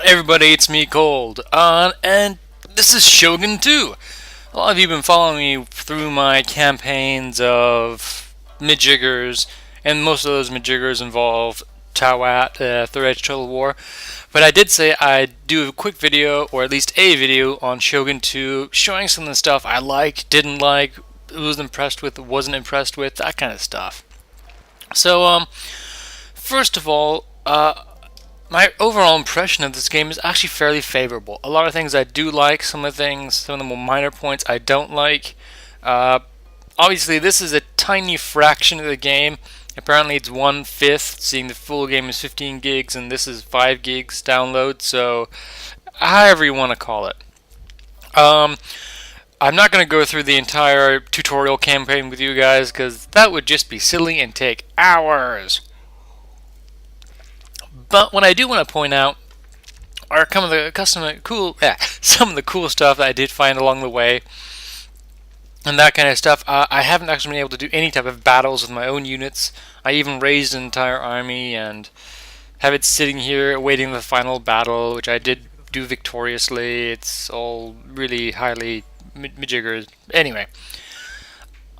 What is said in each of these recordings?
Hey everybody, it's me, Cold, and this is Shogun 2. A lot of you have been following me through my campaigns of Midjiggers, and most of those Midjiggers involve Tawat, Third Age Total War. But I did say I'd do a quick video, or at least a video, on Shogun 2, showing some of the stuff I like, didn't like, was impressed with, wasn't impressed with, that kind of stuff. So, first of all, my overall impression of this game is actually fairly favorable. A lot of things I do like, some of the more minor points I don't like. Uh, Obviously, this is a tiny fraction of the game. Apparently, it's 1/5, seeing the full game is 15 gigs and this is 5 gigs download, so however you want to call it. Um, I'm not going to go through the entire tutorial campaign with you guys because that would just be silly and take hours. But what I do want to point out are some of the cool stuff that I did find along the way, and that kind of stuff. I haven't actually been able to do any type of battles with my own units. I even raised an entire army and have it sitting here awaiting the final battle, which I did do victoriously. It's all really highly majiggers. Anyway,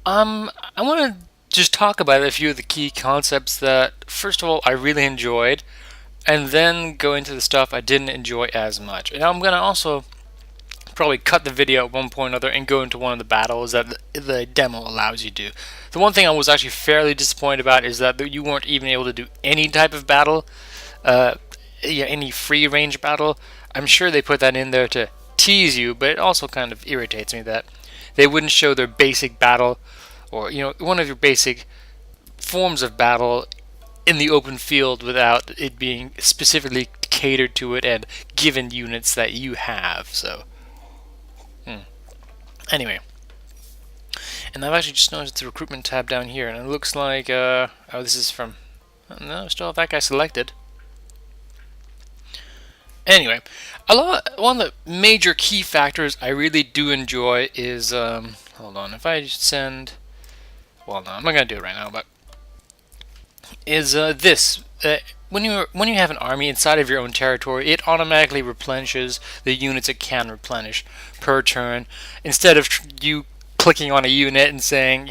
I want to just talk about a few of the key concepts that, first of all, I really enjoyed, and then go into the stuff I didn't enjoy as much. And I'm going to also probably cut the video at one point or other and go into one of the battles that the demo allows you to do. The one thing I was actually fairly disappointed about is that you weren't even able to do any type of battle, uh, any free range battle. I'm sure they put that in there to tease you, but it also kind of irritates me that they wouldn't show their basic battle, or one of your basic forms of battle in the open field without it being specifically catered to it and given units that you have. So, anyway, and I've actually just noticed the recruitment tab down here, and it looks like this is from no, still have that guy selected. Anyway, one of the major key factors I really do enjoy is hold on, if I send, well, no, I'm not gonna do it right now, but is this. When you have an army inside of your own territory, it automatically replenishes the units it can replenish per turn, instead of you clicking on a unit and saying,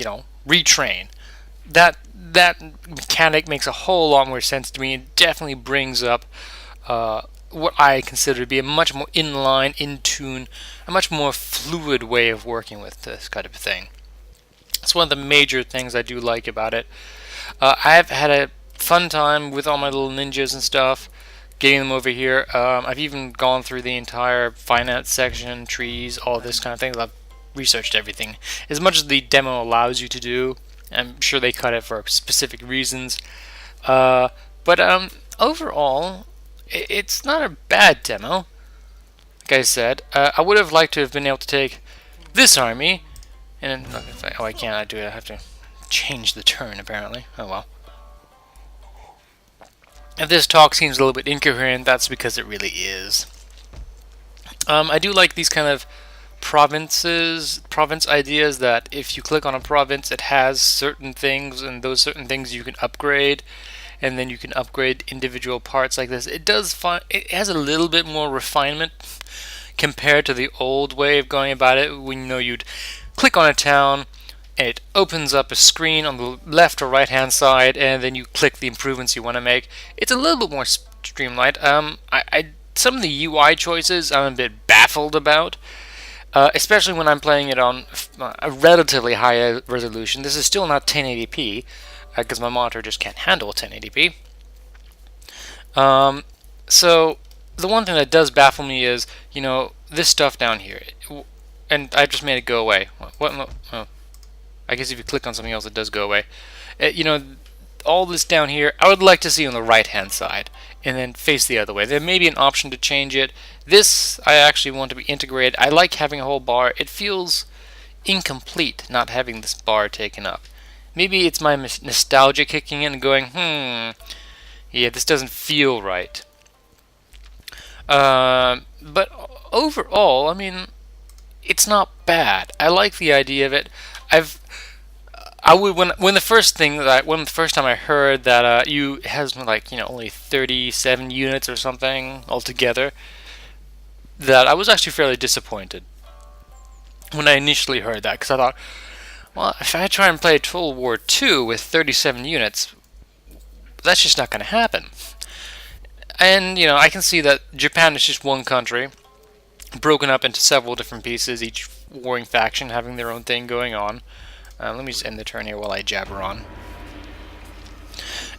retrain. That mechanic makes a whole lot more sense to me. It definitely brings up what I consider to be a much more inline, in tune, a much more fluid way of working with this kind of thing. It's one of the major things I do like about it. I've had a fun time with all my little ninjas and stuff, getting them over here. I've even gone through the entire finance section, trees, all this kind of thing. I've researched everything as much as the demo allows you to do. I'm sure they cut it for specific reasons. But overall, it's not a bad demo. Like I said, I would have liked to have been able to take this army, and I can't. I do it. I have to change the turn apparently. Oh well. If this talk seems a little bit incoherent, that's because it really is. I do like these kind of province ideas, that if you click on a province, it has certain things, and those certain things you can upgrade, and then you can upgrade individual parts like this. It has a little bit more refinement compared to the old way of going about it, when you'd click on a town, and it opens up a screen on the left or right hand side, and then you click the improvements you want to make. It's a little bit more streamlined. Some of the UI choices I'm a bit baffled about, especially when I'm playing it on a relatively high resolution. This is still not 1080p, because my monitor just can't handle 1080p. So the one thing that does baffle me is, this stuff down here, and I just made it go away. What? Oh, I guess if you click on something else, it does go away. All this down here, I would like to see on the right-hand side, and then face the other way. There may be an option to change it. This, I actually want to be integrated. I like having a whole bar. It feels incomplete not having this bar taken up. Maybe it's my nostalgia kicking in and going, yeah, this doesn't feel right. But overall, I mean, it's not bad. I like the idea of it. I would when the first time I heard that you it has like only 37 units or something altogether, that I was actually fairly disappointed when I initially heard that, because I thought, well, if I try and play Total War 2 with 37 units, that's just not going to happen. And I can see that Japan is just one country, broken up into several different pieces, each warring faction having their own thing going on. Let me just end the turn here while I jabber on.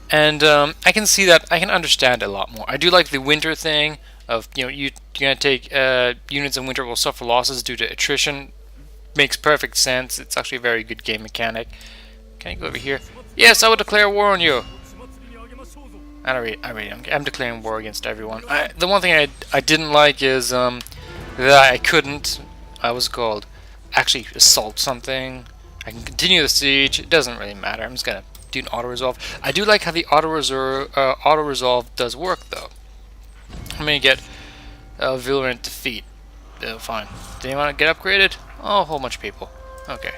And I can see that, I can understand it a lot more. I do like the winter thing of, you're going to take units in winter will suffer losses due to attrition. Makes perfect sense. It's actually a very good game mechanic. Can I go over here? Yes, I will declare war on you. I'm declaring war against everyone. The one thing I didn't like is that I couldn't, what's it called, actually assault something. I can continue the siege. It doesn't really matter. I'm just gonna do an auto resolve. I do like how the auto resolve does work though. I'm gonna get a virulent defeat. Fine. Do you want to get upgraded? Oh, a whole bunch of people. Okay.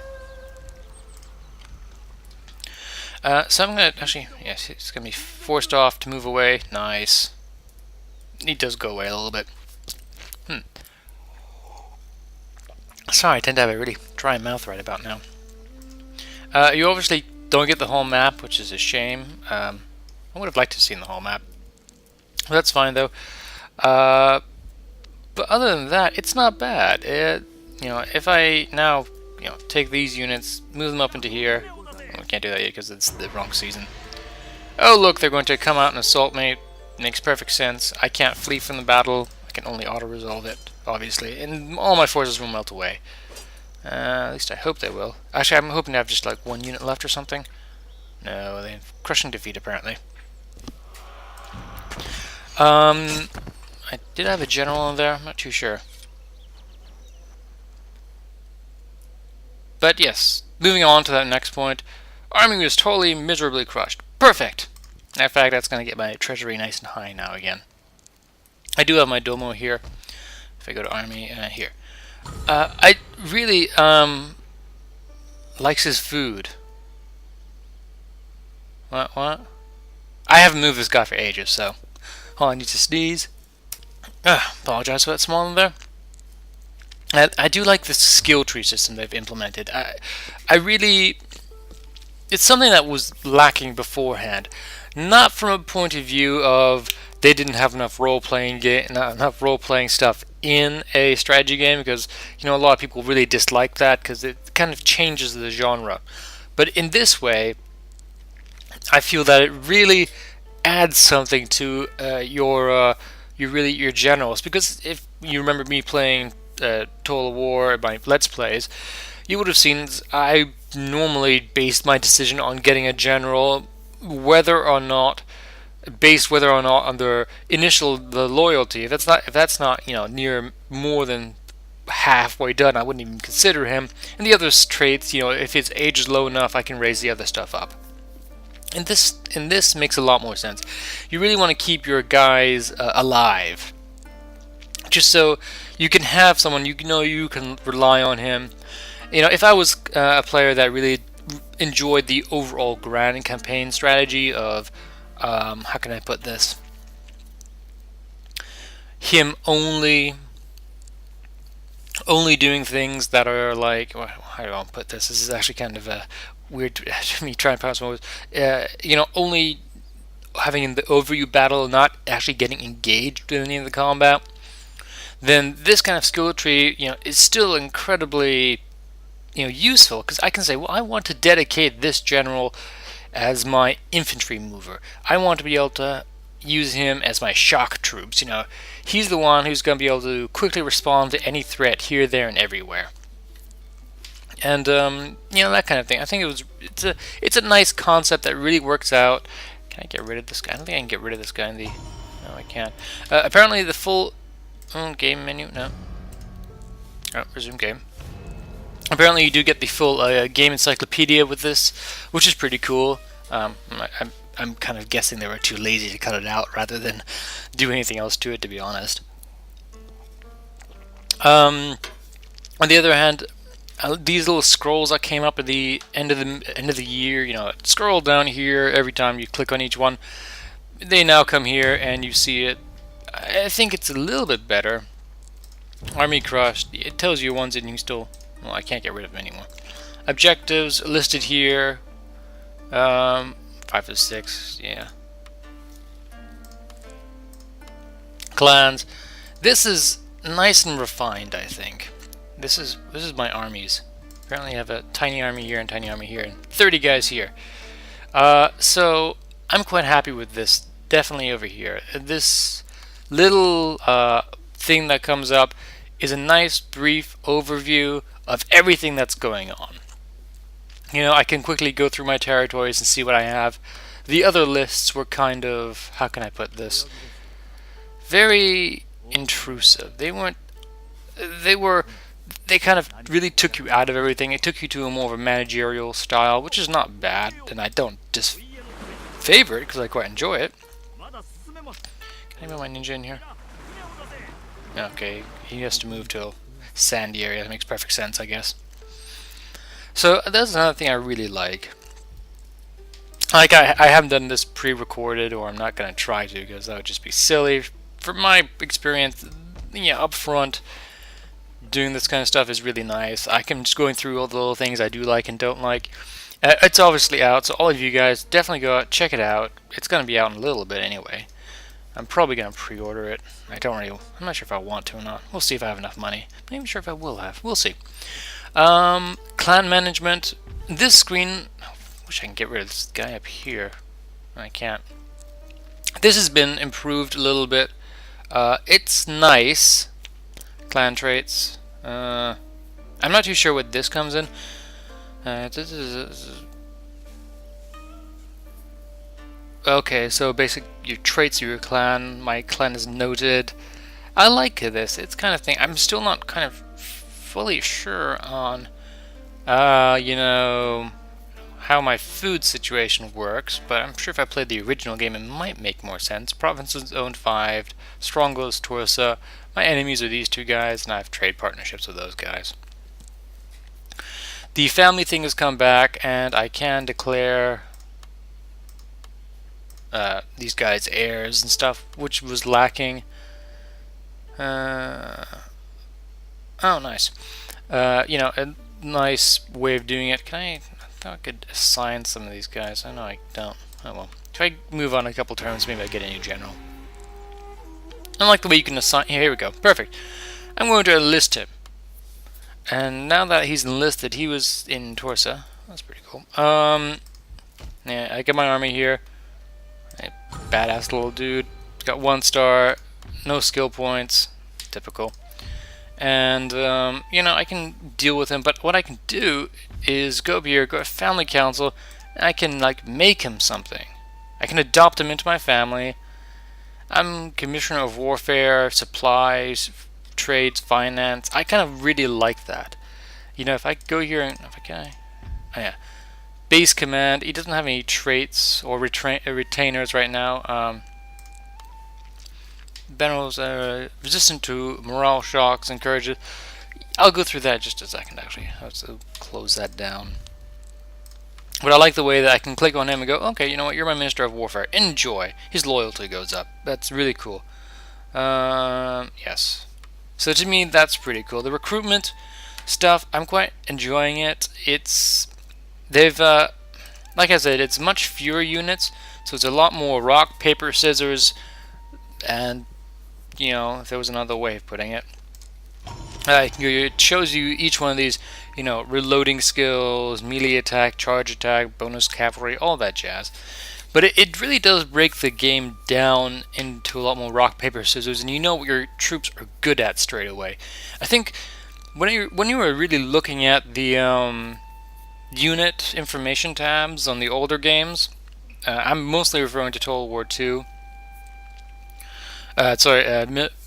So I'm gonna actually, yes, it's gonna be forced off to move away. Nice. He does go away a little bit. Sorry, I tend to have a really dry mouth right about now. You obviously don't get the whole map, which is a shame. I would have liked to have seen the whole map. That's fine though. But other than that, it's not bad. If I now, take these units, move them up into here. Well, I can't do that yet because it's the wrong season. Oh look, they're going to come out and assault me. Makes perfect sense. I can't flee from the battle. I can only auto-resolve it, obviously. And all my forces will melt away. At least I hope they will. Actually, I'm hoping to have just like one unit left or something. No, they have crushing defeat apparently. I did have a general in there. I'm not too sure. But yes, moving on to that next point. Army was totally miserably crushed. Perfect! In fact, that's going to get my treasury nice and high now again. I do have my domo here. If I go to army, here. I really likes his food. What? I haven't moved this guy for ages, so hold on, I need to sneeze. Apologize for that small in there. I do like the skill tree system they've implemented. I really, it's something that was lacking beforehand. Not from a point of view of they didn't have enough role-playing stuff in a strategy game, because a lot of people really dislike that because it kind of changes the genre. But in this way, I feel that it really adds something to your generals. Because if you remember me playing Total War, my Let's Plays, you would have seen I normally based my decision on getting a general, whether or not on their initial the loyalty. If that's not near more than halfway done, I wouldn't even consider him. And the other traits, if his age is low enough, I can raise the other stuff up. And this makes a lot more sense. You really want to keep your guys alive, just so you can have someone you can rely on him. If I was a player that really enjoyed the overall grand campaign strategy of how can I put this? Him only doing things that are like, how do I put this? This is actually kind of a weird me trying to pronounce my words. Only having in the overview battle, not actually getting engaged in any of the combat. Then this kind of skill tree, is still incredibly, useful, because I can say, well, I want to dedicate this general as my infantry mover. I want to be able to use him as my shock troops. He's the one who's going to be able to quickly respond to any threat here, there, and everywhere. And that kind of thing. I think it's a nice concept that really works out. Can I get rid of this guy? I don't think I can get rid of this guy in the. No, I can't. Apparently, the full game menu. No. Oh, resume game. Apparently, you do get the full game encyclopedia with this, which is pretty cool. I'm kind of guessing they were too lazy to cut it out rather than do anything else to it, to be honest. On the other hand, these little scrolls that came up at the end of the year, scroll down here every time you click on each one. They now come here and you see it. I think it's a little bit better. Army crushed. It tells you ones that you can still. Well, I can't get rid of them anymore. Objectives listed here. 5 to 6. Yeah. Clans. This is nice and refined, I think. This is my armies. Apparently I have a tiny army here and tiny army here and 30 guys here. So I'm quite happy with this. Definitely over here. This little thing that comes up is a nice brief overview of everything that's going on. I can quickly go through my territories and see what I have. The other lists were kind of, how can I put this? Very intrusive. They kind of really took you out of everything. It took you to a more of a managerial style, which is not bad, and I don't disfavor it because I quite enjoy it. Can I move my ninja in here? Okay, he has to move to a sandy area. That makes perfect sense, I guess. So that's another thing I really like. I haven't done this pre-recorded, or I'm not going to try to, because that would just be silly. From my experience, up front, doing this kind of stuff is really nice. I can just going through all the little things I do like and don't like. It's obviously out, so all of you guys definitely go out, check it out. It's going to be out in a little bit anyway. I'm probably going to pre-order it. I'm not sure if I want to or not. We'll see if I have enough money. I'm not even sure if I will have. We'll see. Clan management. This screen, I wish I can get rid of this guy up here. I can't. This has been improved a little bit. It's nice. Clan traits. I'm not too sure what this comes in. Okay, so basic your traits of your clan. My clan is noted. I like this. It's kind of thing. I'm still not kind of fully sure on, how my food situation works, but I'm sure if I played the original game, it might make more sense. Provinces owned 5. Strongholds Torsa. My enemies are these two guys, and I have trade partnerships with those guys. The family thing has come back, and I can declare these guys heirs and stuff, which was lacking. Oh, nice. A nice way of doing it. I thought I could assign some of these guys. I know I don't. Oh well. If I move on a couple turns, maybe I get a new general. I like the way you can assign. Here we go. Perfect. I'm going to enlist him. And now that he's enlisted, he was in Torsa. That's pretty cool. Yeah, I get my army here. Badass little dude. Got 1 star. No skill points. Typical. And, I can deal with him. But what I can do is go up here, go to Family Council, and I can, make him something. I can adopt him into my family. I'm Commissioner of Warfare, Supplies, Trades, Finance. I kind of really like that. If I go here and... Oh, yeah. Base Command. He doesn't have any traits or retainers right now. Generals are resistant to morale shocks, encourages. I'll go through that in just a second, actually. I'll have to close that down. But I like the way that I can click on him and go, okay, you know what, you're my Minister of Warfare. Enjoy. His loyalty goes up. That's really cool. Yes. So to me, that's pretty cool. The recruitment stuff, I'm quite enjoying it. They've, like I said, it's much fewer units, so it's a lot more rock, paper, scissors, and, if there was another way of putting it. It shows you each one of these, reloading skills, melee attack, charge attack, bonus cavalry, all that jazz. But it really does break the game down into a lot more rock, paper, scissors, and you know what your troops are good at straight away. I think when you were really looking at the unit information tabs on the older games, I'm mostly referring to Total War 2.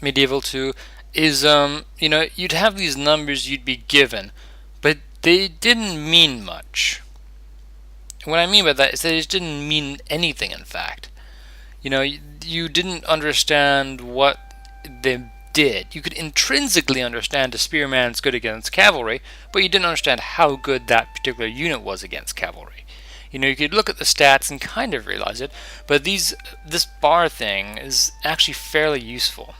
Medieval 2. Is, you'd have these numbers you'd be given, but they didn't mean much. What I mean by that is that it didn't mean anything, in fact. You didn't understand what the did. You could intrinsically understand a spearman's good against cavalry, but you didn't understand how good that particular unit was against cavalry. You know, you could look at the stats and kind of realize it, but this bar thing is actually fairly useful.